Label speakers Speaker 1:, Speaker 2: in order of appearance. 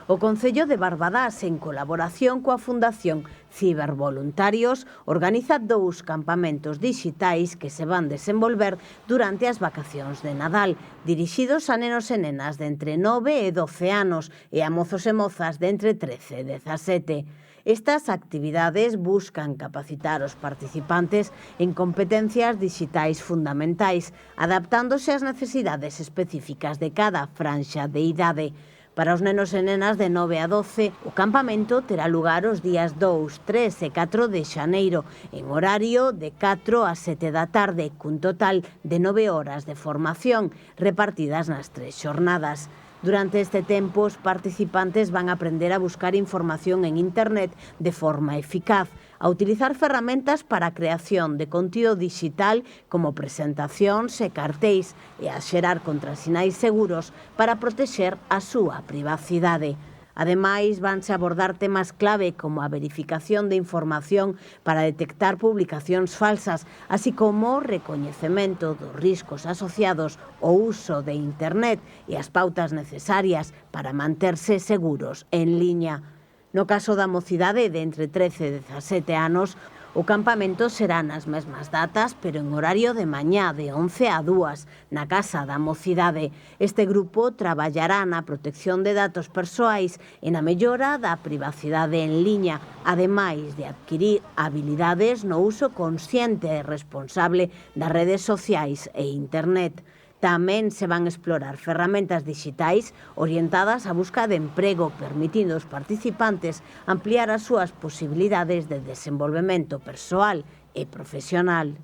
Speaker 1: O Concello de Barbadás, en colaboración coa Fundación Cibervoluntarios, organiza 2 campamentos dixitais que se van desenvolver durante as vacacións de Nadal, dirixidos a nenos e nenas de entre 9 e 12 anos e a mozos e mozas de entre 13 e 17. Estas actividades buscan capacitar os participantes en competencias dixitais fundamentais, adaptándose ás necesidades específicas de cada franxa de idade. Para os nenos e nenas de 9 a 12, o campamento terá lugar os días 2, 3 e 4 de xaneiro, en horario de 4 a 7 da tarde, cun total de 9 horas de formación, repartidas nas 3 xornadas. Durante este tempo, os participantes van a aprender a buscar información en Internet de forma eficaz, a utilizar ferramentas para a creación de contido dixital como presentacións e cartéis e a xerar contrasinais seguros para protexer a súa privacidade. Ademais, vanse abordar temas clave como a verificación de información para detectar publicacións falsas, así como o recoñecemento dos riscos asociados ao uso de Internet e as pautas necesarias para manterse seguros en liña. No caso da mocidade de entre 13 e 17 anos, o campamento será nas mesmas datas, pero en horario de mañá de 11 a 2, na Casa da Mocidade. Este grupo traballará na protección de datos persoais e na mellora da privacidade en liña, ademais de adquirir habilidades no uso consciente e responsable das redes sociais e Internet. Tamén se van explorar ferramentas dixitais orientadas á busca de emprego, permitindo aos participantes ampliar as súas posibilidades de desenvolvemento persoal e profesional.